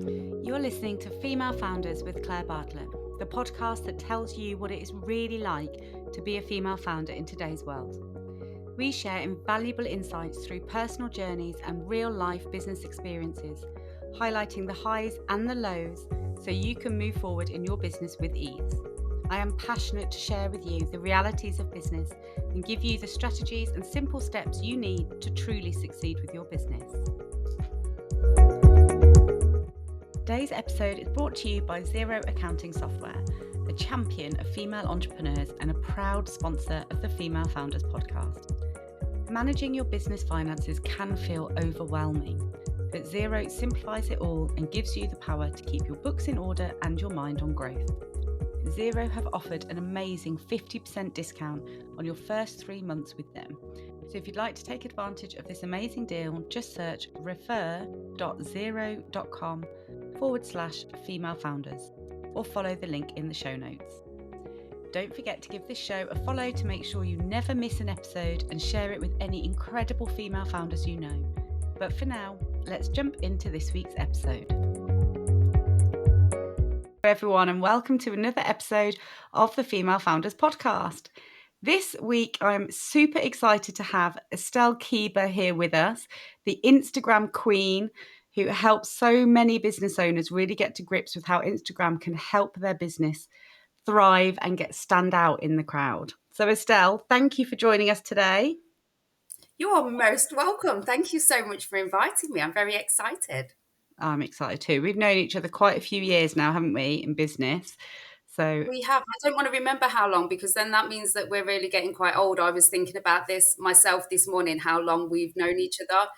You're listening to Female Founders with Claire Bartlett, the podcast that tells you what it is really like to be a female founder in today's world. We share invaluable insights through personal journeys and real-life business experiences, highlighting the highs and the lows so you can move forward in your business with ease. I am passionate to share with you the realities of business and give you the strategies and simple steps you need to truly succeed with your business. Today's episode is brought to you by Xero Accounting Software, a champion of female entrepreneurs and a proud sponsor of the Female Founders podcast. Managing your business finances can feel overwhelming, but Xero simplifies it all and gives you the power to keep your books in order and your mind on growth. Xero have offered an amazing 50% discount on your first 3 months with them. So if you'd like to take advantage of this amazing deal, just search refer.xero.com/female founders or follow the link in the show notes. Don't forget to give this show a follow to make sure you never miss an episode and share it with any incredible female founders you know. But for now, let's jump into this week's episode. Hello everyone, and welcome to another episode of the Female Founders podcast. This week, I'm super excited to have Estelle Keeber here with us, the Instagram queen who helps so many business owners really get to grips with how Instagram can help their business thrive and stand out in the crowd. So Estelle, thank you for joining us today. You are most welcome. Thank you so much for inviting me. I'm very excited. I'm excited too. We've known each other quite a few years now, haven't we, in business? So We have. I don't want to remember how long because then that means that we're really getting quite old. I was thinking about this myself this morning, how long we've known each other.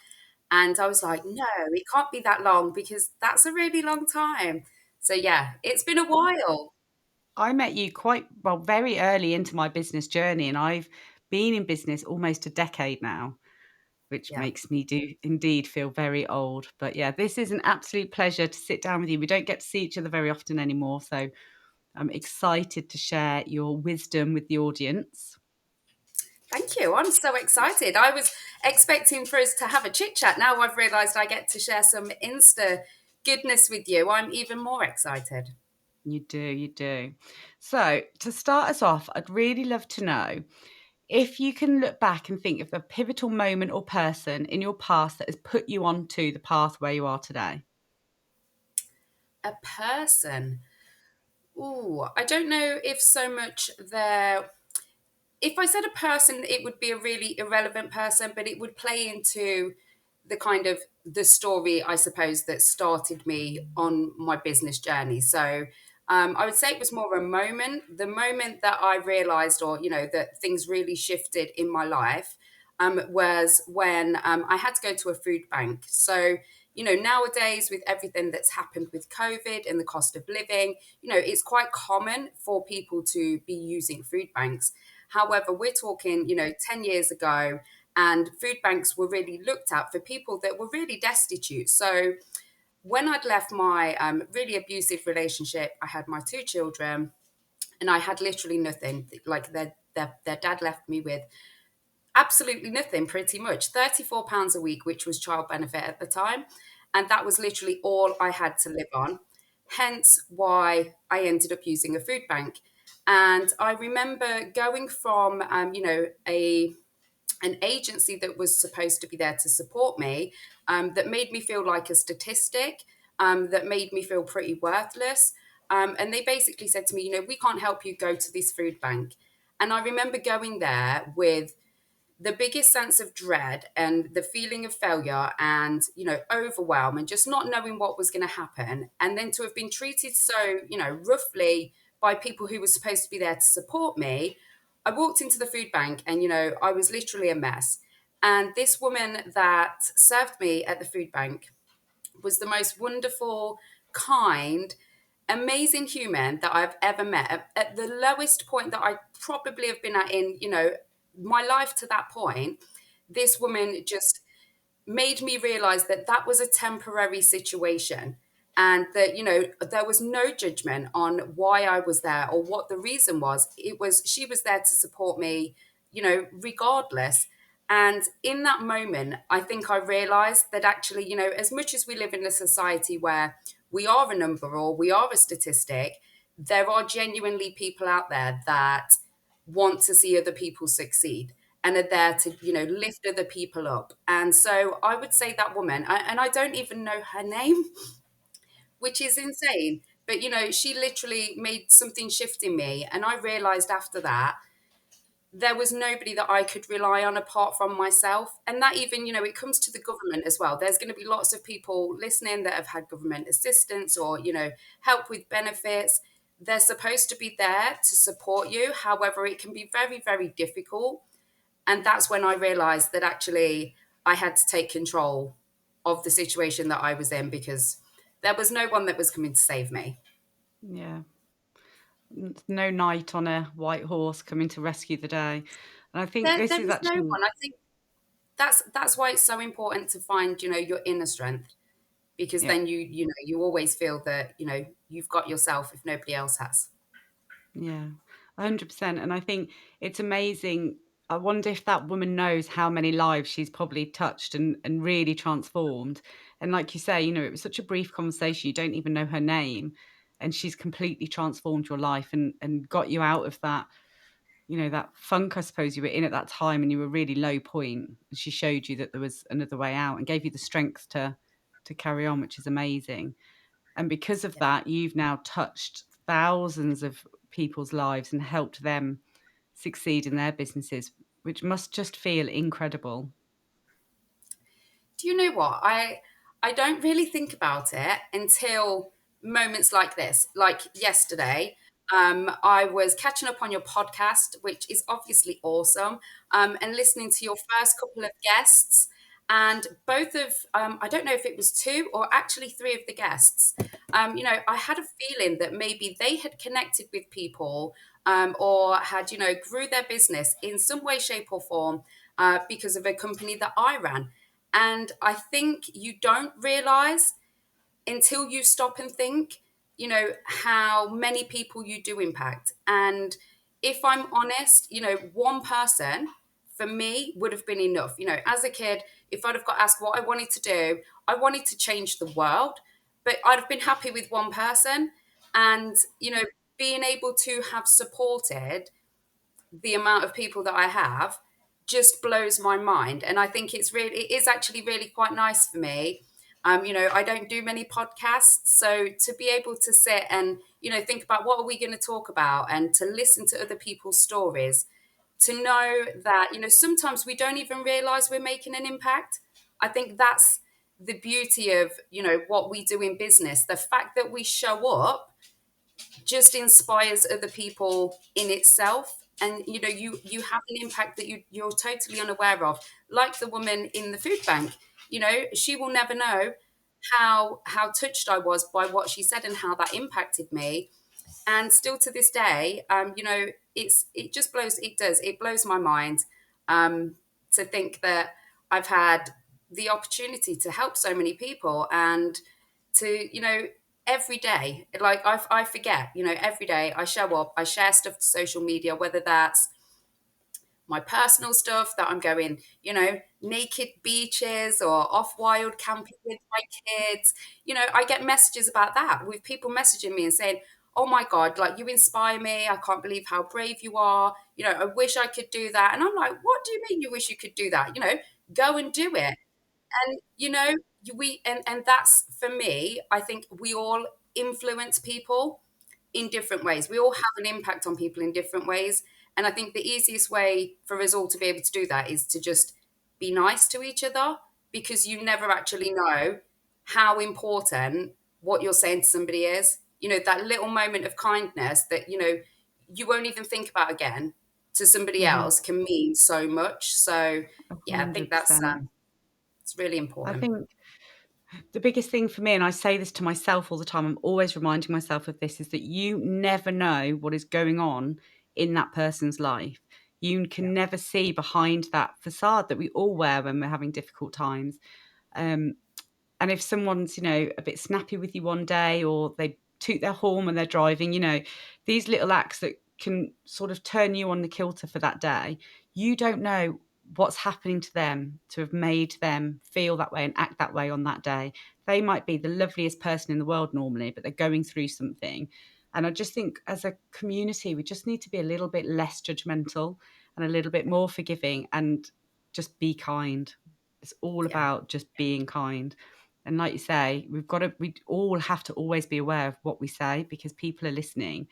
And I was like, no, it can't be that long because that's a really long time. So, yeah, it's been a while. I met you very early into my business journey, and I've been in business almost a decade now, which Yeah. makes me do indeed feel very old. But yeah, this is an absolute pleasure to sit down with you. We don't get to see each other very often anymore, so I'm excited to share your wisdom with the audience. Thank you. I'm so excited. I was expecting for us to have a chit chat. Now I've realised I get to share some Insta goodness with you. I'm even more excited. You do. So to start us off, I'd really love to know if you can look back and think of a pivotal moment or person in your past that has put you onto the path where you are today. A person. Ooh, I don't know if so much there. If I said a person, it would be a really irrelevant person, but it would play into the kind of the story, I suppose, that started me on my business journey. So I would say it was more a moment, the moment that I realized, or, that things really shifted in my life was when I had to go to a food bank. So, nowadays with everything that's happened with COVID and the cost of living, it's quite common for people to be using food banks. However, we're talking, 10 years ago, and food banks were really looked at for people that were really destitute. So when I'd left my really abusive relationship, I had my 2 children, and I had literally nothing. Like their dad left me with absolutely nothing, pretty much £34 a week, which was child benefit at the time. And that was literally all I had to live on. Hence why I ended up using a food bank. And I remember going from, an agency that was supposed to be there to support me, that made me feel like a statistic, that made me feel pretty worthless. And they basically said to me, we can't help you, go to this food bank. And I remember going there with the biggest sense of dread and the feeling of failure and overwhelm and just not knowing what was going to happen, and then to have been treated so roughly by people who were supposed to be there to support me. I walked into the food bank and I was literally a mess, and this woman that served me at the food bank was the most wonderful, kind, amazing human that I've ever met. At the lowest point that I probably have been at in, my life to that point, this woman just made me realize that that was a temporary situation, and that there was no judgment on why I was there or what the reason was. It was, she was there to support me, regardless. And in that moment, I think I realized that actually, as much as we live in a society where we are a number or we are a statistic. There are genuinely people out there that want to see other people succeed and are there to, lift other people up. And so I would say that woman, and I don't even know her name, which is insane. But, she literally made something shift in me. And I realized after that, there was nobody that I could rely on apart from myself. And that even, it comes to the government as well. There's going to be lots of people listening that have had government assistance or, help with benefits. They're supposed to be there to support you. However, it can be very, very difficult. And that's when I realized that actually I had to take control of the situation that I was in because there was no one that was coming to save me. Yeah. No knight on a white horse coming to rescue the day. And I think this There is was no actually, one. I think that's why it's so important to find, your inner strength because yeah, then you always feel that, you've got yourself if nobody else has. yeah, 100%. And I think it's amazing. I wonder if that woman knows how many lives she's probably touched and really transformed. And like you say, it was such a brief conversation, you don't even know her name. And she's completely transformed your life and got you out of that, that funk I suppose you were in at that time and you were really low point. And she showed you that there was another way out and gave you the strength to carry on, which is amazing. And because of Yeah. that, you've now touched thousands of people's lives and helped them succeed in their businesses, which must just feel incredible. Do you know what? I don't really think about it until moments like this. Like yesterday, I was catching up on your podcast, which is obviously awesome, and listening to your first couple of guests. And both of, I don't know if it was two or actually three of the guests, I had a feeling that maybe they had connected with people or had, grew their business in some way, shape, or form because of a company that I ran. And I think you don't realize until you stop and think, how many people you do impact. And if I'm honest, one person for me would have been enough. As a kid, if I'd have got asked what I wanted to do, I wanted to change the world, but I'd have been happy with one person. And, being able to have supported the amount of people that I have just blows my mind. And I think it is actually really quite nice for me. I don't do many podcasts. So to be able to sit and, think about what are we going to talk about and to listen to other people's stories, to know that, sometimes we don't even realize we're making an impact. I think that's the beauty of, what we do in business. The fact that we show up just inspires other people in itself, and you have an impact that you're totally unaware of, like the woman in the food bank. She will never know how touched I was by what she said and how that impacted me. And still to this day, it blows my mind, to think that I've had the opportunity to help so many people, and to, every day, like I forget, every day I show up, I share stuff to social media, whether that's my personal stuff that I'm going, naked beaches or off wild camping with my kids. I get messages about that with people messaging me and saying, oh my God, like you inspire me. I can't believe how brave you are. I wish I could do that. And I'm like, what do you mean you wish you could do that? Go and do it. And and that's, for me, I think we all influence people in different ways. We all have an impact on people in different ways. And I think the easiest way for us all to be able to do that is to just be nice to each other, because you never actually know how important what you're saying to somebody is. That little moment of kindness that, you won't even think about again, to somebody Hmm. else can mean so much. So, yeah, I think that's 100%. it's really I important. think the biggest thing for me, and I say this to myself all the time, I'm always reminding myself of this, is that you never know what is going on in that person's life. You Yeah. can never see behind that facade that we all wear when we're having difficult times. Um, and if someone's, a bit snappy with you one day, or they toot their horn when they're driving, these little acts that can sort of turn you on the kilter for that day, you don't know what's happening to them to have made them feel that way and act that way on that day. They might be the loveliest person in the world normally, but they're going through something. And I just think as a community, we just need to be a little bit less judgmental and a little bit more forgiving and just be kind. It's all Yeah. about just being kind. And like you say, we all have to always be aware of what we say because people are listening.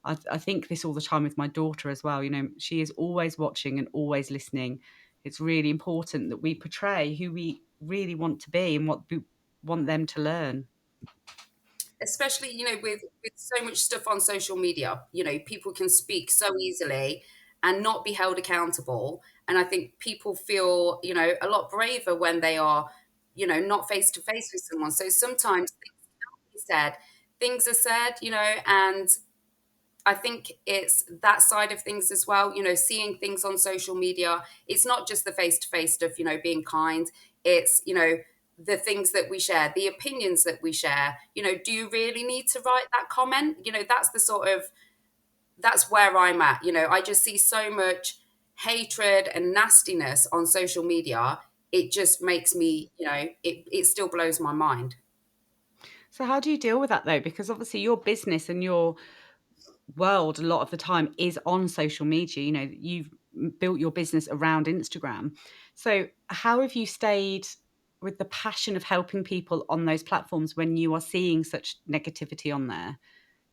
I think this all the time with my daughter as well. You know, she is always watching and always listening. It's really important that we portray who we really want to be and what we want them to learn. Especially, with so much stuff on social media, people can speak so easily and not be held accountable. And I think people feel, a lot braver when they are, not face to face with someone. So sometimes things can be said, things are said, and I think it's that side of things as well, seeing things on social media. It's not just the face to face stuff, being kind. It's, the things that we share, the opinions that we share. Do you really need to write that comment? That's that's where I'm at. I just see so much hatred and nastiness on social media. It just makes me, it still blows my mind. So how do you deal with that though? Because obviously your business and your world a lot of the time is on social media. You know, you've built your business around Instagram. So how have you stayed with the passion of helping people on those platforms when you are seeing such negativity on there?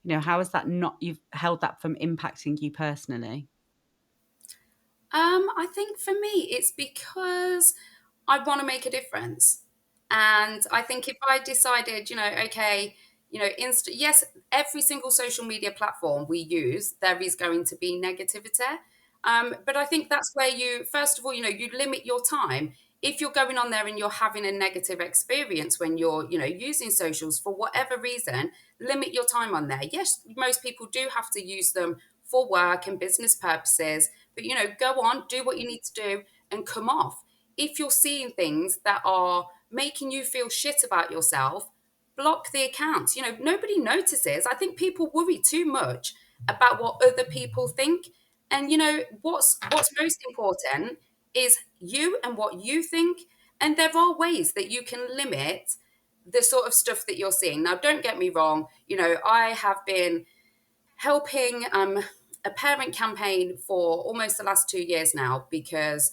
You know, how is that not you've held that from impacting you personally? I think for me, it's because I want to make a difference. And I think if I decided, okay, yes, every single social media platform we use, there is going to be negativity. But I think that's where first of all, you limit your time. If you're going on there and you're having a negative experience when you're, using socials for whatever reason, limit your time on there. Yes, most people do have to use them for work and business purposes, but go on, do what you need to do and come off. If you're seeing things that are making you feel shit about yourself, block the accounts. Nobody notices. I think people worry too much about what other people think. And what's most important is you and what you think. And there are ways that you can limit the sort of stuff that you're seeing. Now, don't get me wrong, I have been helping a parent campaign for almost the last 2 years now because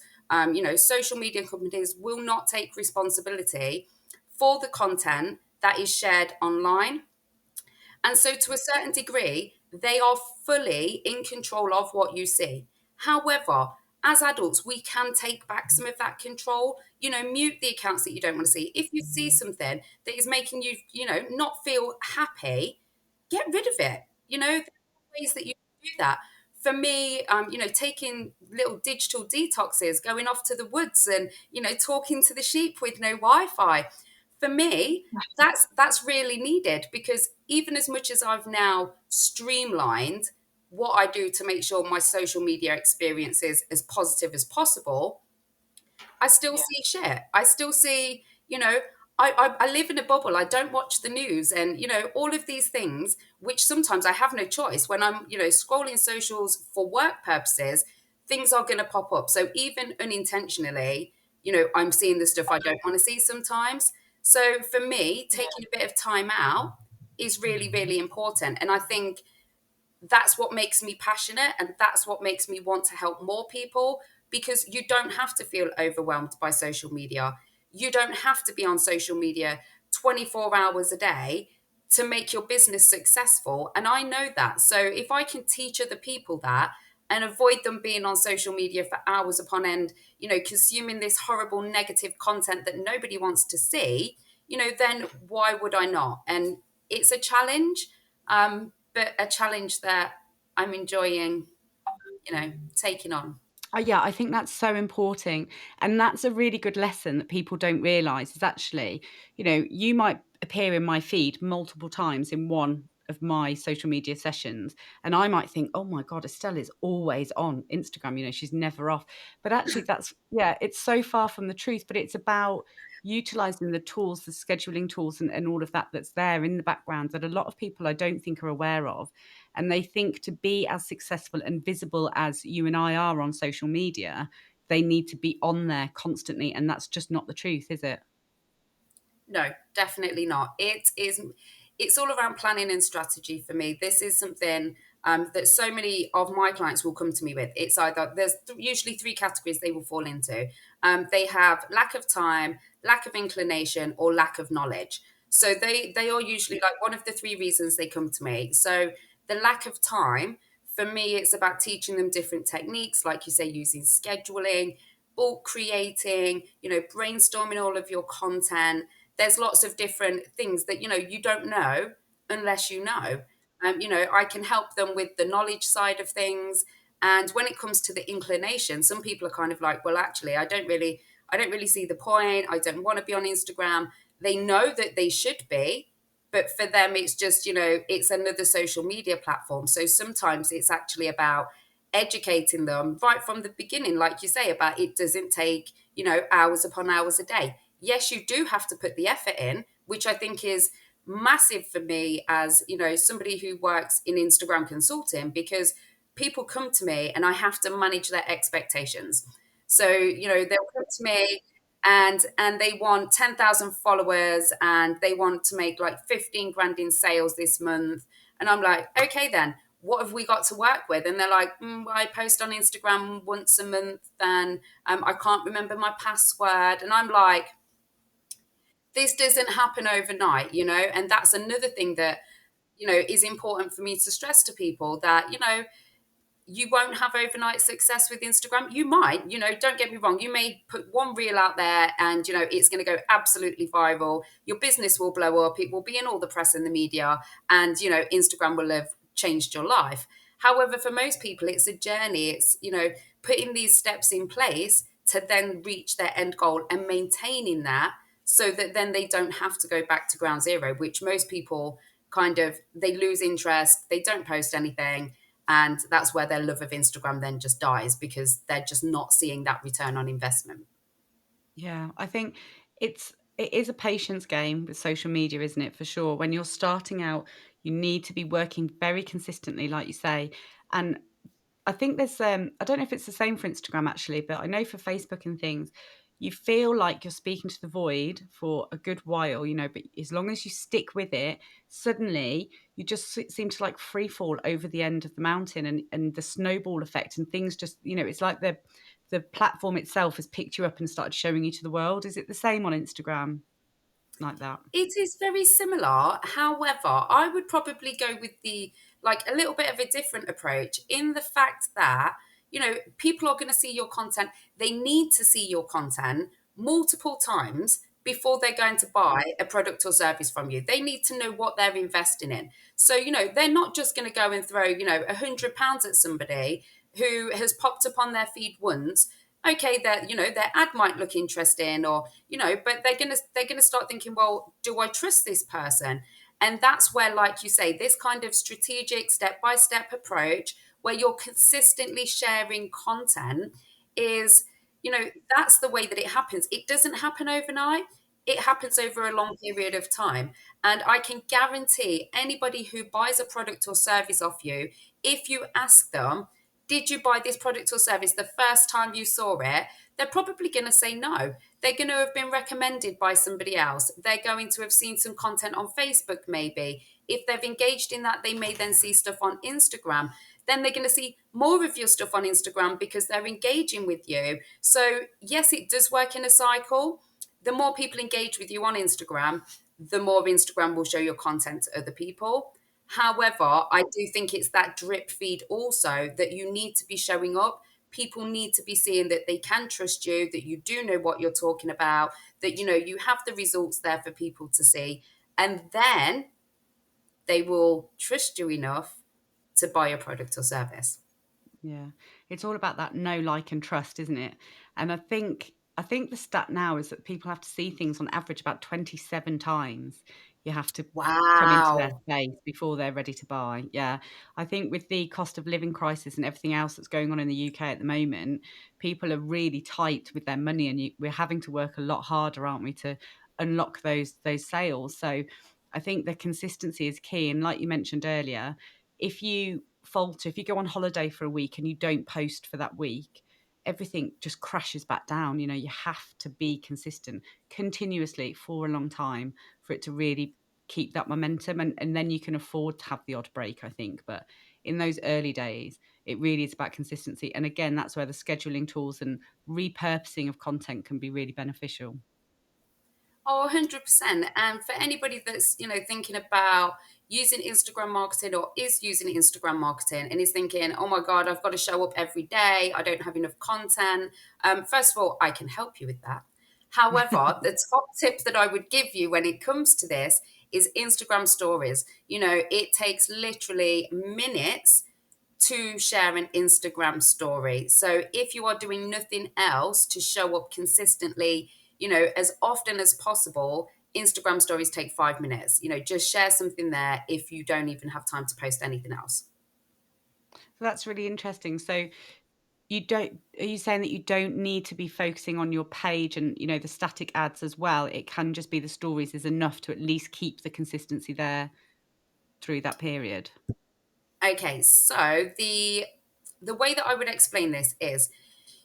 social media companies will not take responsibility for the content that is shared online. And so, to a certain degree, they are fully in control of what you see. However, as adults, we can take back some of that control. Mute the accounts that you don't want to see. If you see something that is making you, not feel happy, get rid of it. There are ways that you can do that. For me, taking little digital detoxes, going off to the woods and, talking to the sheep with no Wi-Fi. For me, that's really needed because even as much as I've now streamlined what I do to make sure my social media experience is as positive as possible, I still see shit. I still see, I live in a bubble. I don't watch the news and, all of these things, which sometimes I have no choice. When I'm, scrolling socials for work purposes, things are going to pop up. So even unintentionally, I'm seeing the stuff I don't want to see sometimes. So for me, taking a bit of time out is really, really important. And I think that's what makes me passionate and that's what makes me want to help more people because you don't have to feel overwhelmed by social media. You don't have to be on social media 24 hours a day to make your business successful. And I know that. So if I can teach other people that and avoid them being on social media for hours upon end, consuming this horrible negative content that nobody wants to see, then why would I not? And it's a challenge, but a challenge that I'm enjoying, taking on. Yeah, I think that's so important. And that's a really good lesson that people don't realize is actually, you know, you might appear in my feed multiple times in one of my social media sessions. And I might think, oh my God, Estelle is always on Instagram. You know, she's never off. But actually, yeah, it's so far from the truth. But it's about utilizing the tools, the scheduling tools, and all of that that's there in the background that a lot of people I don't think are aware of. And they think to be as successful and visible as you and I are on social media, they need to be on there constantly, and that's just not the truth, is it? No, definitely not. It's all around planning and strategy for me. This is something that so many of my clients will come to me with. It's either there's usually three categories they will fall into. They have lack of time, lack of inclination, or lack of knowledge. So they are usually like one of the three reasons they come to me. So the lack of time, for me, it's about teaching them different techniques, like you say, using scheduling, bulk creating, brainstorming all of your content. There's lots of different things that you don't know unless you know. I can help them with the knowledge side of things. And when it comes to the inclination, some people are kind of like, well, actually, I don't really see the point. I don't want to be on Instagram. They know that they should be, but for them, it's just, it's another social media platform. So sometimes it's actually about educating them right from the beginning, like you say, about it doesn't take, hours upon hours a day. Yes, you do have to put the effort in, which I think is massive for me as, somebody who works in Instagram consulting, because people come to me and I have to manage their expectations. So, they'll come to me and they want 10,000 followers and they want to make like 15 grand in sales this month. And I'm like, okay, then what have we got to work with? And they're like, well, I post on Instagram once a month and I can't remember my password. And I'm like, this doesn't happen overnight, and that's another thing that, is important for me to stress to people that, you won't have overnight success with Instagram. You might, don't get me wrong. You may put one reel out there and, it's going to go absolutely viral. Your business will blow up. It will be in all the press and the media. And, Instagram will have changed your life. However, for most people, it's a journey. It's, putting these steps in place to then reach their end goal and maintaining that so that then they don't have to go back to ground zero, which most people kind of, they lose interest. They don't post anything, and that's where their love of Instagram then just dies because they're just not seeing that return on investment. Yeah, I think it is a patience game with social media, isn't it? For sure. When you're starting out, you need to be working very consistently, like you say. And I think there's I don't know if it's the same for Instagram actually, but I know for Facebook and things, you feel like you're speaking to the void for a good while, but as long as you stick with it, suddenly you just seem to like free fall over the end of the mountain, and the snowball effect, and things just, it's like the platform itself has picked you up and started showing you to the world. Is it the same on Instagram like that? It is very similar. However, I would probably go with the like a little bit of a different approach in the fact that, people are going to see your content. They need to see your content multiple times before they're going to buy a product or service from you. They need to know what they're investing in. So, they're not just going to go and throw, £100 at somebody who has popped up on their feed once. Okay, that, their ad might look interesting, or, but they're gonna start thinking, well, do I trust this person? And that's where, like you say, this kind of strategic step-by-step approach where you're consistently sharing content is, that's the way that it happens. It doesn't happen overnight. It happens over a long period of time. And I can guarantee anybody who buys a product or service off you, if you ask them, did you buy this product or service the first time you saw it? They're probably going to say no. They're going to have been recommended by somebody else. They're going to have seen some content on Facebook, maybe. If they've engaged in that, they may then see stuff on Instagram. Then they're going to see more of your stuff on Instagram because they're engaging with you. So, yes, it does work in a cycle. The more people engage with you on Instagram, the more Instagram will show your content to other people. However, I do think it's that drip feed also that you need to be showing up. People need to be seeing that they can trust you, that you do know what you're talking about, that you have the results there for people to see. And then they will trust you enough to buy a product or service. Yeah. It's all about that know, like, and trust, isn't it? And I think the stat now is that people have to see things on average about 27 times. You have to come into their Wow. space before they're ready to buy. Yeah. I think with the cost of living crisis and everything else that's going on in the UK at the moment, people are really tight with their money, and we're having to work a lot harder, aren't we, to unlock those sales. So I think the consistency is key. And like you mentioned earlier, if you falter, if you go on holiday for a week and you don't post for that week, everything just crashes back down. You know, you have to be consistent continuously for a long time for it to really keep that momentum, and then you can afford to have the odd break, I think. But in those early days, it really is about consistency. And again, that's where the scheduling tools and repurposing of content can be really beneficial. Oh, 100%. And for anybody that's, thinking about using Instagram marketing or is using Instagram marketing and is thinking, oh my God, I've got to show up every day. I don't have enough content. First of all, I can help you with that. However, the top tip that I would give you when it comes to this is Instagram stories. It takes literally minutes to share an Instagram story. So if you are doing nothing else to show up consistently, as often as possible, Instagram stories take 5 minutes. Just share something there if you don't even have time to post anything else. So that's really interesting. So are you saying that you don't need to be focusing on your page and, the static ads as well? It can just be the stories is enough to at least keep the consistency there through that period? Okay, so the way that I would explain this is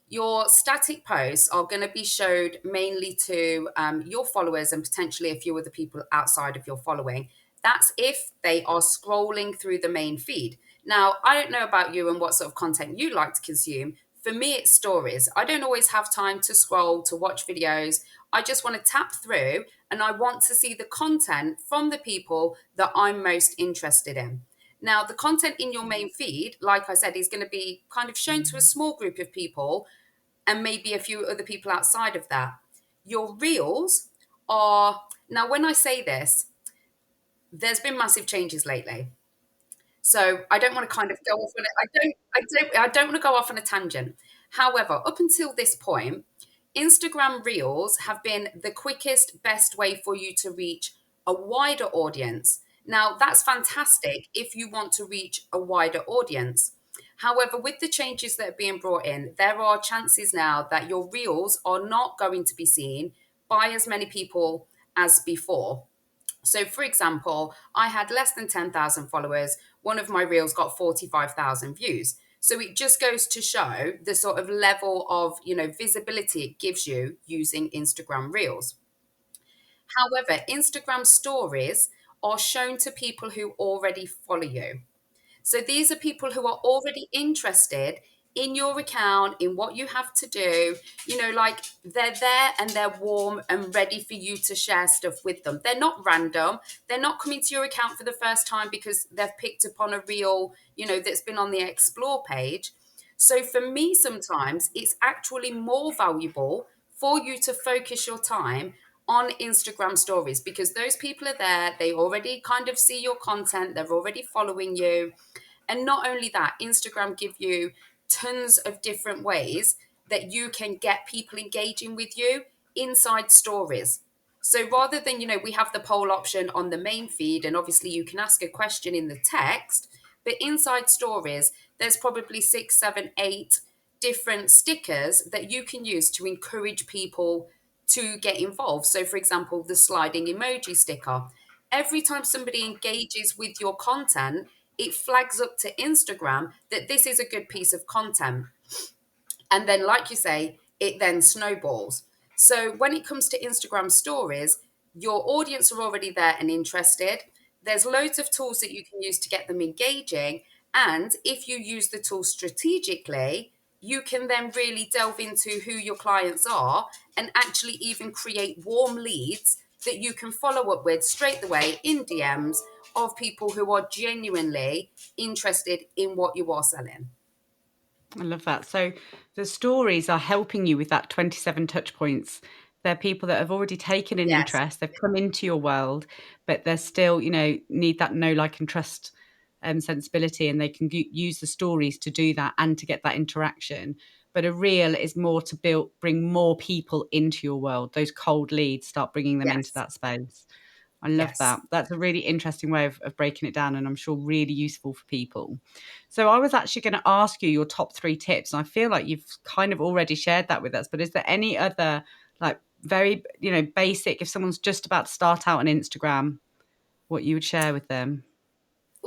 your static posts are going to be showed mainly to your followers and potentially a few other people outside of your following. That's if they are scrolling through the main feed. Now, I don't know about you and what sort of content you like to consume. For me, it's stories. I don't always have time to scroll, to watch videos. I just want to tap through and I want to see the content from the people that I'm most interested in. Now, the content in your main feed, like I said, is going to be kind of shown to a small group of people and maybe a few other people outside of that. Your reels are, now, when I say this, there's been massive changes lately. So I don't want to kind of go off on it. I don't want to go off on a tangent. However, up until this point, Instagram Reels have been the quickest, best way for you to reach a wider audience. Now, that's fantastic if you want to reach a wider audience. However, with the changes that are being brought in, there are chances now that your Reels are not going to be seen by as many people as before. So, for example, I had less than 10,000 followers. One of my reels got 45,000 views. So it just goes to show the sort of level of, visibility it gives you using Instagram Reels. However, Instagram stories are shown to people who already follow you. So these are people who are already interested in your account, in what you have to do. Like they're there and they're warm and ready for you to share stuff with them. They're not random. They're not coming to your account for the first time because they've picked up on a reel, that's been on the explore page. So for me, sometimes it's actually more valuable for you to focus your time on Instagram stories because those people are there. They already kind of see your content. They're already following you. And not only that, Instagram give you tons of different ways that you can get people engaging with you inside stories. So rather than, we have the poll option on the main feed, and obviously you can ask a question in the text, but inside stories, there's probably 6, 7, 8 different stickers that you can use to encourage people to get involved. So, for example, the sliding emoji sticker. Every time somebody engages with your content, it flags up to Instagram that this is a good piece of content. And then, like you say, it then snowballs. So when it comes to Instagram stories, your audience are already there and interested. There's loads of tools that you can use to get them engaging. And if you use the tool strategically, you can then really delve into who your clients are and actually even create warm leads that you can follow up with straight away in DMs of people who are genuinely interested in what you are selling. I love that. So the stories are helping you with that 27 touch points. They're people that have already taken an Yes, interest, they've come into your world, but they're still, need that know, like, and trust sensibility, and they can use the stories to do that and to get that interaction. But a reel is more to bring more people into your world. Those cold leads, start bringing them into yes, that space. I love yes. that. That's a really interesting way of breaking it down, and I'm sure really useful for people. So I was actually going to ask you your top 3 tips, and I feel like you've kind of already shared that with us, but is there any other, like, very, basic, if someone's just about to start out on Instagram, what you would share with them?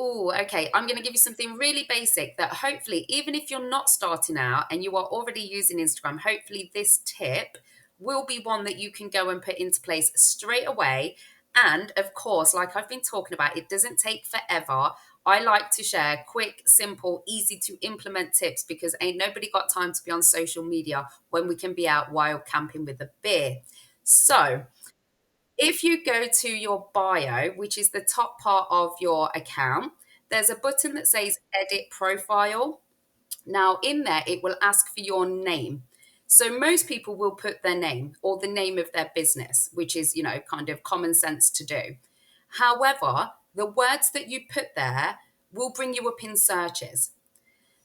Oh, okay. I'm going to give you something really basic that hopefully, even if you're not starting out and you are already using Instagram, hopefully this tip will be one that you can go and put into place straight away. And of course, like I've been talking about, it doesn't take forever. I like to share quick, simple, easy to implement tips because ain't nobody got time to be on social media when we can be out wild camping with a beer. So, if you go to your bio, which is the top part of your account, there's a button that says edit profile. Now, in there, it will ask for your name. So, most people will put their name or the name of their business, which is, kind of common sense to do. However, the words that you put there will bring you up in searches.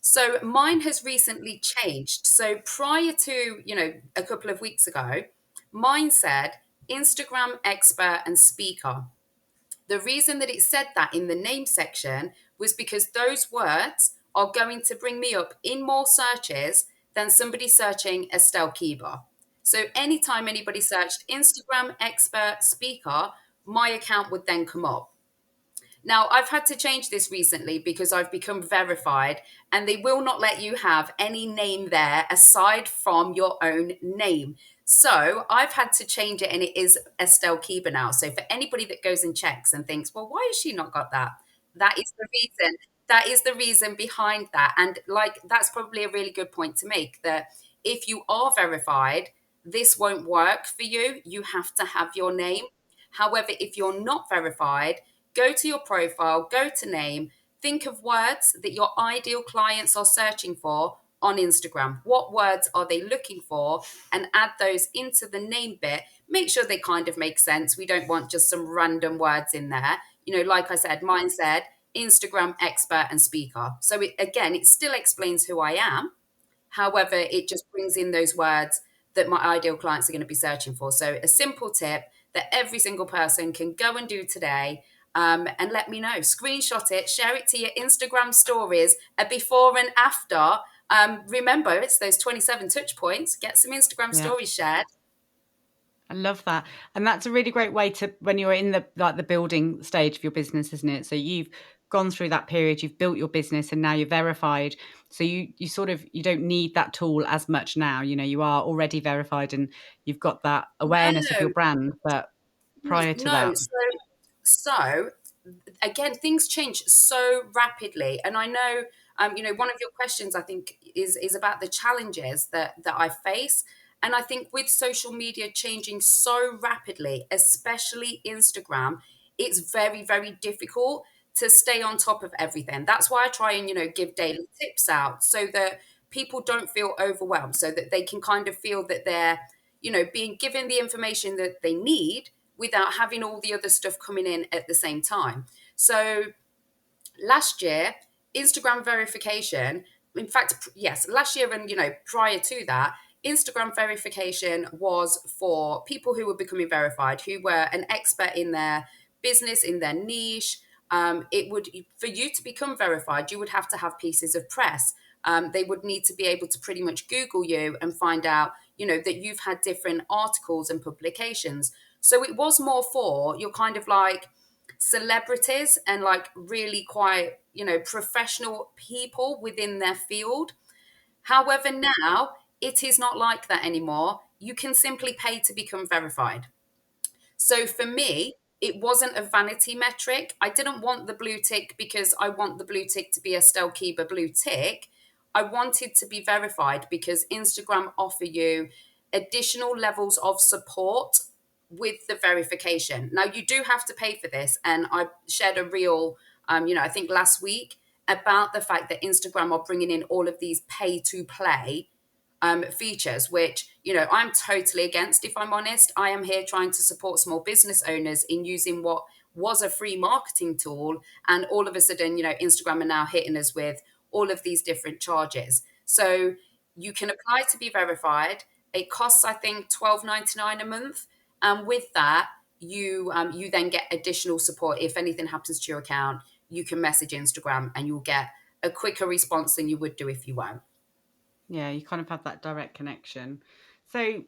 So mine has recently changed. So prior to, a couple of weeks ago, mine said Instagram expert and speaker. The reason that it said that in the name section was because those words are going to bring me up in more searches than somebody searching Estelle Keeber. So anytime anybody searched Instagram expert speaker, my account would then come up. Now, I've had to change this recently because I've become verified and they will not let you have any name there aside from your own name. So I've had to change it and it is Estelle Keeber now. So for anybody that goes and checks and thinks, well, why has she not got that? That is the reason. That is the reason behind that. And like, that's probably a really good point to make that if you are verified, this won't work for you. You have to have your name. However, if you're not verified, go to your profile, go to name, think of words that your ideal clients are searching for on Instagram. What words are they looking for? And add those into the name bit. Make sure they kind of make sense. We don't want just some random words in there. Like I said, mine said Instagram expert and speaker. So it still explains who I am. However, it just brings in those words that my ideal clients are going to be searching for. So, a simple tip that every single person can go and do today, and let me know. Screenshot it, share it to your Instagram stories, a before and after. Remember, it's those 27 touch points. Get some Instagram Yeah. stories shared. I love that. And that's a really great way to, when you're in the building stage of your business, isn't it? So you've gone through that period, you've built your business and now you're verified. So you sort of, you don't need that tool as much now. You are already verified and you've got that awareness of No, your brand. But prior to no. that, So again, things change so rapidly, and I know, one of your questions I think is about the challenges that I face, and I think with social media changing so rapidly, especially Instagram, it's very very difficult to stay on top of everything. That's why I try and give daily tips out so that people don't feel overwhelmed, so that they can kind of feel that they're being given the information that they need without having all the other stuff coming in at the same time. So last year, Instagram verification, in fact, yes, last year and prior to that, Instagram verification was for people who were becoming verified, who were an expert in their business, in their niche. It would, for you to become verified, you would have to have pieces of press. They would need to be able to pretty much Google you and find out, that you've had different articles and publications. So it was more for your kind of like celebrities and like really quite, professional people within their field. However, now it is not like that anymore. You can simply pay to become verified. So for me, it wasn't a vanity metric. I didn't want the blue tick because I want the blue tick to be a Estelle Keeber blue tick. I wanted to be verified because Instagram offer you additional levels of support with the verification. Now you do have to pay for this, and I shared a reel, I think last week about the fact that Instagram are bringing in all of these pay to play features, which, I'm totally against, if I'm honest. I am here trying to support small business owners in using what was a free marketing tool. And all of a sudden, Instagram are now hitting us with all of these different charges. So you can apply to be verified. It costs, I think, $12.99 a month. And with that, you then get additional support. If anything happens to your account, you can message Instagram and you'll get a quicker response than you would do if you weren't. yeah, you kind of have that direct connection. So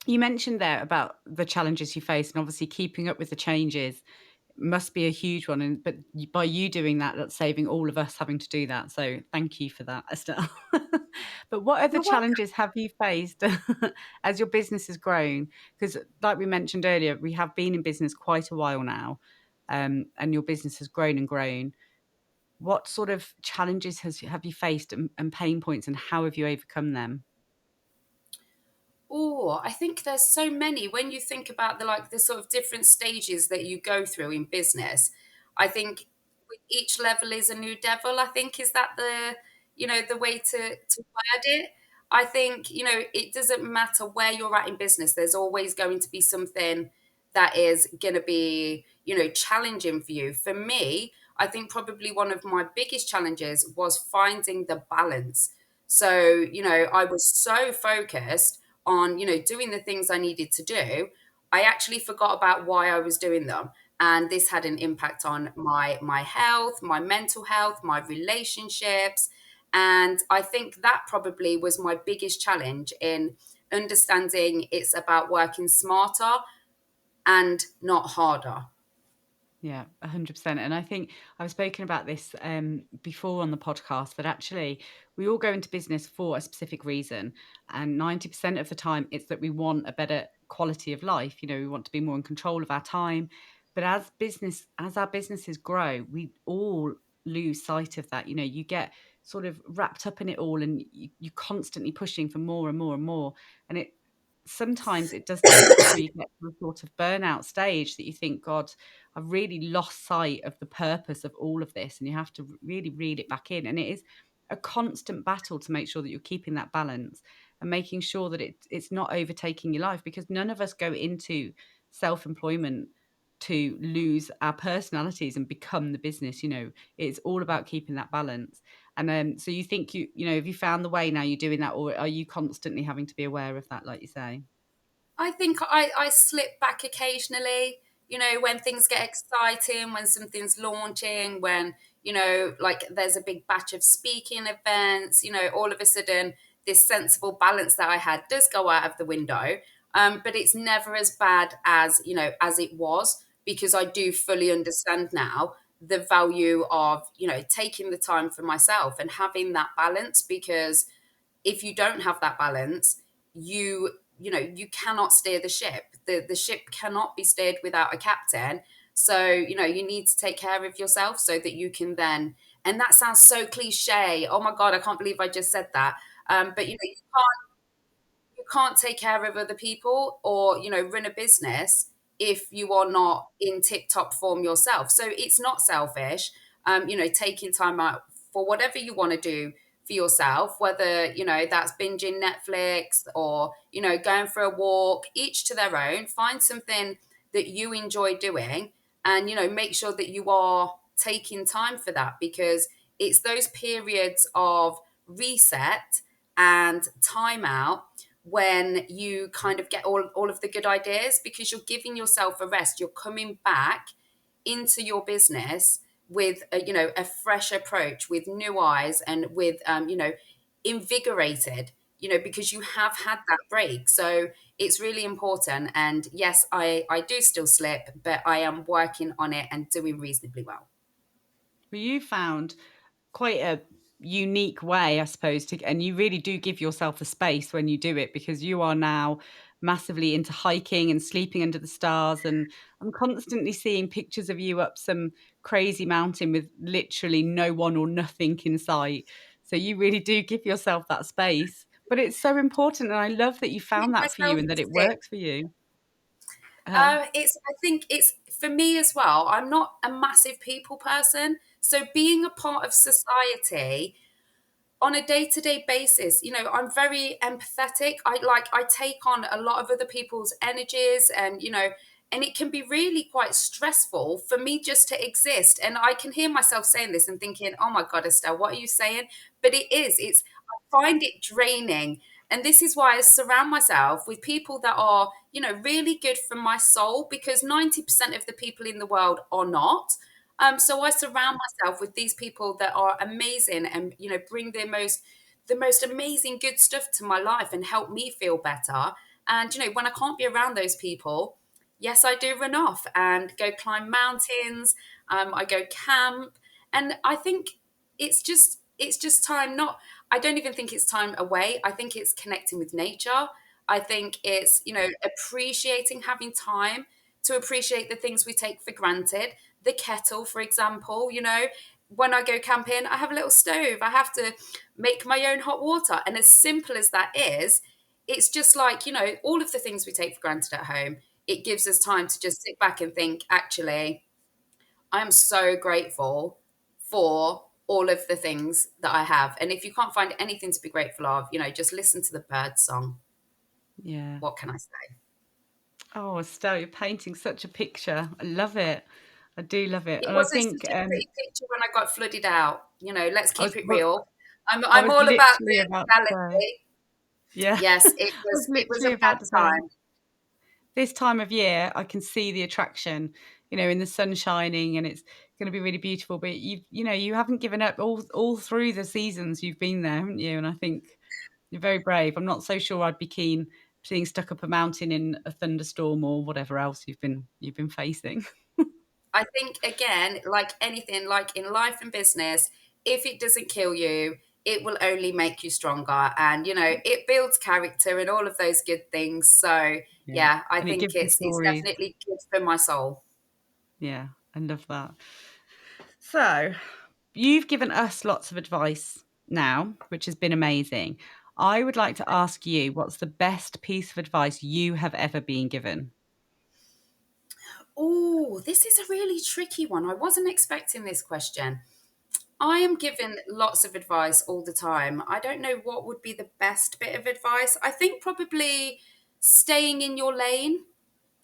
you mentioned there about the challenges you face and obviously keeping up with the changes must be a huge one, and but by you doing that, that's saving all of us having to do that. So thank you for that, Estelle. But what other You're welcome. challenges have you faced as your business has grown? Because, like we mentioned earlier, we have been in business quite a while now, and your business has grown and grown. What sort of challenges have you faced, and pain points, and how have you overcome them? Oh, I think there's so many. When you think about the sort of different stages that you go through in business, I think with each level is a new devil. I think is that the way to word it. I think it doesn't matter where you're at in business. There's always going to be something that is going to be challenging for you. For me, I think probably one of my biggest challenges was finding the balance. So I was so focused on doing the things I needed to do, I actually forgot about why I was doing them. And this had an impact on my health, my mental health, my relationships. And I think that probably was my biggest challenge in understanding it's about working smarter and not harder. Yeah, 100%. And I think I've spoken about this before on the podcast, but actually, we all go into business for a specific reason. And 90% of the time, it's that we want a better quality of life. We want to be more in control of our time. But as our businesses grow, we all lose sight of that. You get sort of wrapped up in it all, and you're constantly pushing for more and more and more. And sometimes it does take a while till you get to a sort of burnout stage that you think, God, I've really lost sight of the purpose of all of this, and you have to really reel it back in. And it is a constant battle to make sure that you're keeping that balance and making sure that it's not overtaking your life, because none of us go into self-employment to lose our personalities and become the business. It's all about keeping that balance. And so you think have you found the way now you're doing that, or are you constantly having to be aware of that, like you say? I think I slip back occasionally, when things get exciting, when something's launching, when, like there's a big batch of speaking events, all of a sudden this sensible balance that I had does go out of the window. But it's never as bad as it was, because I do fully understand now the value of, taking the time for myself and having that balance. Because if you don't have that balance, you cannot steer the ship. The ship cannot be steered without a captain. So you need to take care of yourself so that you can then, and that sounds so cliche, oh my god, I can't believe I just said that. But you can't take care of other people or run a business if you are not in tip top form yourself. So it's not selfish, taking time out for whatever you want to do for yourself, whether that's binging Netflix or going for a walk. Each to their own. Find something that you enjoy doing, and make sure that you are taking time for that, because it's those periods of reset and time out when you kind of get all of the good ideas, because you're giving yourself a rest. You're coming back into your business with a fresh approach, with new eyes, and with invigorated, because you have had that break. So it's really important. And yes, I do still slip, but I am working on it and doing reasonably well. Well, you found quite a unique way, I suppose, and you really do give yourself the space when you do it, because you are now massively into hiking and sleeping under the stars. And I'm constantly seeing pictures of you up some crazy mountain with literally no one or nothing in sight. So you really do give yourself that space. But it's so important. And I love that you Keep found that for you myself and that it sick. works for you. Uh, I think it's for me as well. I'm not a massive people person, so being a part of society on a day-to-day basis, I'm very empathetic. I take on a lot of other people's energies, and it can be really quite stressful for me just to exist. And I can hear myself saying this and thinking, oh my god, Estelle, what are you saying? But it's I find it draining. And this is why I surround myself with people that are really good for my soul, because 90% of the people in the world are not. So I surround myself with these people that are amazing, and bring the most amazing good stuff to my life and help me feel better. And when I can't be around those people, yes, I do run off and go climb mountains. I go camp, and I think it's just time. Not I don't even think it's time away. I think it's connecting with nature. I think it's appreciating having time to appreciate the things we take for granted. The kettle, for example, when I go camping, I have a little stove. I have to make my own hot water. And as simple as that is, it's just like, all of the things we take for granted at home. It gives us time to just sit back and think, actually, I am so grateful for all of the things that I have. And if you can't find anything to be grateful of, just listen to the bird song. Yeah. What can I say? Oh, Estelle, you're painting such a picture. I love it. I do love it. It And I wasn't think such a pretty picture when I got flooded out. Let's I was keep it well, real. I'm, I I'm was all about literally the about to say, reality. yeah, Yes, it I was was it was a literally bad about to say, time. this time of year, I can see the attraction, in the sun shining and it's going to be really beautiful. But you haven't given up all through the seasons you've been there, haven't you? And I think you're very brave. I'm not so sure I'd be keen being stuck up a mountain in a thunderstorm or whatever else you've been facing. I think again, like anything, like in life and business, if it doesn't kill you, it will only make you stronger, and it builds character and all of those good things. So Yeah, yeah, I and it think gives you it's stories. definitely good for my soul. Yeah, I love that. So, you've given us lots of advice now, which has been amazing. I would like to ask you, what's the best piece of advice you have ever been given? Oh, this is a really tricky one. I wasn't expecting this question. I am given lots of advice all the time. I don't know what would be the best bit of advice. I think probably staying in your lane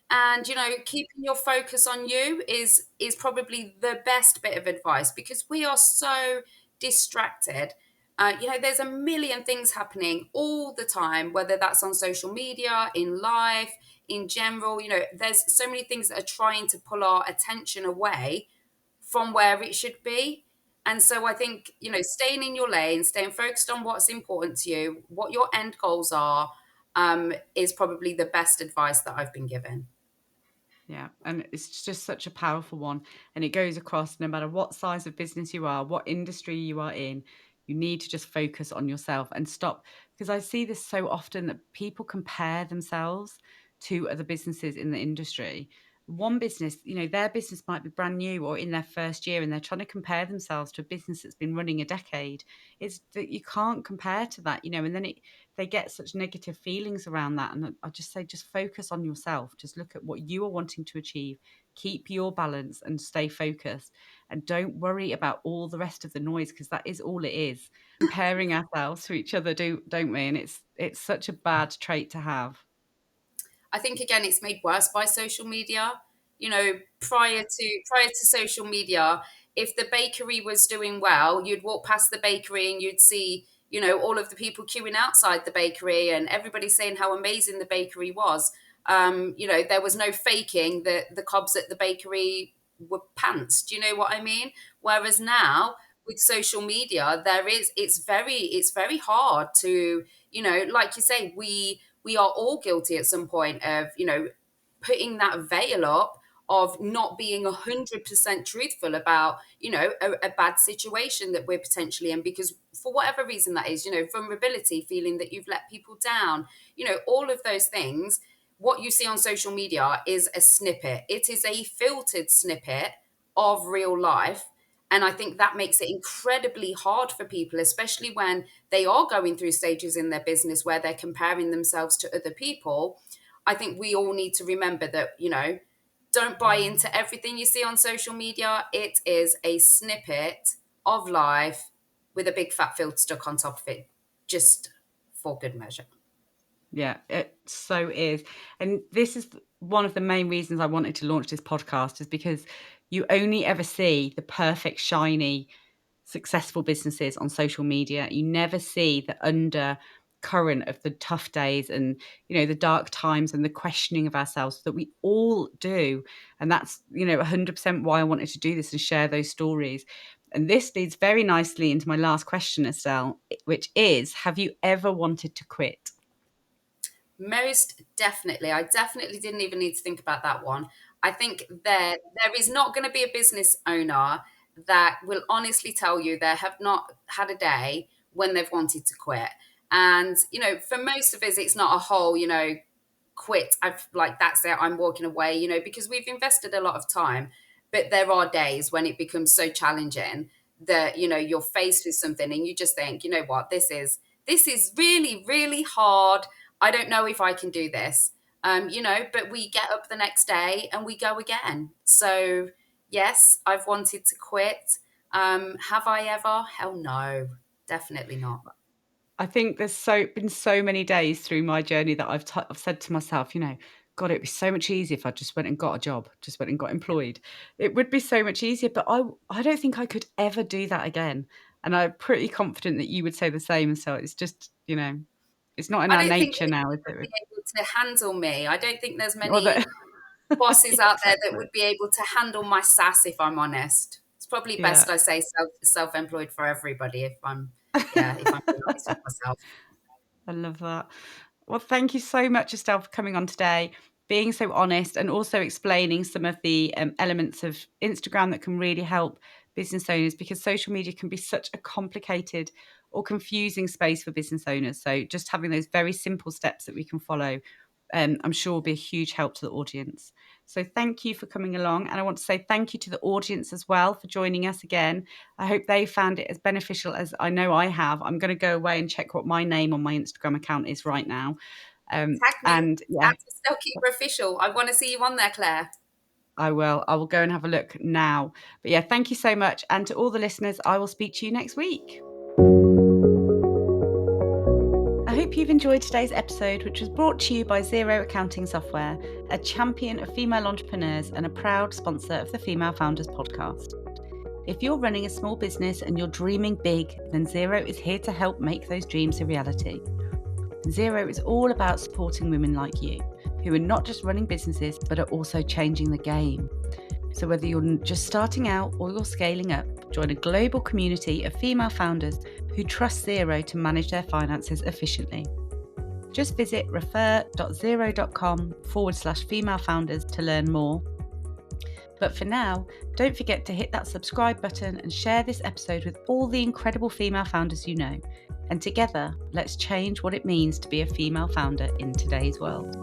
and keeping your focus on you is probably the best bit of advice, because we are so distracted. There's a million things happening all the time, whether that's on social media, in life, in general. There's so many things that are trying to pull our attention away from where it should be. And so I think, staying in your lane, staying focused on what's important to you, what your end goals are, is probably the best advice that I've been given. Yeah, and it's just such a powerful one. And it goes across no matter what size of business you are, what industry you are in, you need to just focus on yourself and stop. Because I see this so often that people compare themselves to other businesses in the industry. One business, their business might be brand new or in their first year, and they're trying to compare themselves to a business that's been running a decade. It's that you can't compare to that, and then they get such negative feelings around that. And I just say, just focus on yourself. Just look at what you are wanting to achieve. Keep your balance and stay focused. And don't worry about all the rest of the noise, because that is all it is. Comparing ourselves to each other, don't we? And it's such a bad trait to have. I think again it's made worse by social media. Prior to social media, if the bakery was doing well, you'd walk past the bakery and you'd see, all of the people queuing outside the bakery and everybody saying how amazing the bakery was. There was no faking that the cobs at the bakery were pants. Do you know what I mean? Whereas now with social media, it's very hard to, like you say, we are all guilty at some point of, putting that veil up of not being 100% truthful about, a bad situation that we're potentially in, because for whatever reason that is, vulnerability, feeling that you've let people down, all of those things. What you see on social media is a snippet. It is a filtered snippet of real life. And I think that makes it incredibly hard for people, especially when they are going through stages in their business where they're comparing themselves to other people. I think we all need to remember that, don't buy into everything you see on social media. It is a snippet of life with a big fat filter stuck on top of it, just for good measure. Yeah, it so is. And this is one of the main reasons I wanted to launch this podcast, is because you only ever see the perfect, shiny, successful businesses on social media. You never see the undercurrent of the tough days and, the dark times and the questioning of ourselves that we all do. And that's, 100% why I wanted to do this and share those stories. And this leads very nicely into my last question, Estelle, which is, have you ever wanted to quit? Most definitely. I definitely didn't even need to think about that one. I think there is not going to be a business owner that will honestly tell you they have not had a day when they've wanted to quit. And, for most of us, it's not a whole, quit. I've like, that's it, I'm walking away, because we've invested a lot of time. But there are days when it becomes so challenging that, you're faced with something and you just think, you know what, this is really, really hard. I don't know if I can do this. But we get up the next day and we go again. So yes, I've wanted to quit. Have I ever? Hell no, definitely not. I think there's been so many days through my journey that I've said to myself, God, it'd be so much easier if I just went and got a job, just went and got employed. It would be so much easier, but I don't think I could ever do that again. And I'm pretty confident that you would say the same. So it's just, it's not in I our don't think nature anyone now, is would be it? able to handle me. I don't think there's Or many that, bosses yeah, out there that exactly. would be able to handle my sass, if I'm honest. It's probably Yeah. best I say self-employed for everybody if I'm being honest with myself. I love that. Well, thank you so much, Estelle, for coming on today, being so honest, and also explaining some of the elements of Instagram that can really help business owners, because social media can be such a complicated or confusing space for business owners. So just having those very simple steps that we can follow, I'm sure will be a huge help to the audience. So thank you for coming along. And I want to say thank you to the audience as well for joining us again. I hope they found it as beneficial as I know I have. I'm going to go away and check what my name on my Instagram account is right now. Tag me And yeah, at Estelle Keeber Official. I want to see you on there, Claire. I will. I will go and have a look now. But yeah, thank you so much. And to all the listeners, I will speak to you next week. I hope you've enjoyed today's episode, which was brought to you by Xero Accounting Software, a champion of female entrepreneurs and a proud sponsor of the Female Founders podcast. If you're running a small business and you're dreaming big, then Xero is here to help make those dreams a reality. Xero is all about supporting women like you, who are not just running businesses, but are also changing the game. So whether you're just starting out or you're scaling up, join a global community of female founders who trust Xero to manage their finances efficiently. Just visit refer.xero.com/female founders to learn more. But for now, don't forget to hit that subscribe button and share this episode with all the incredible female founders you know. And together, let's change what it means to be a female founder in today's world.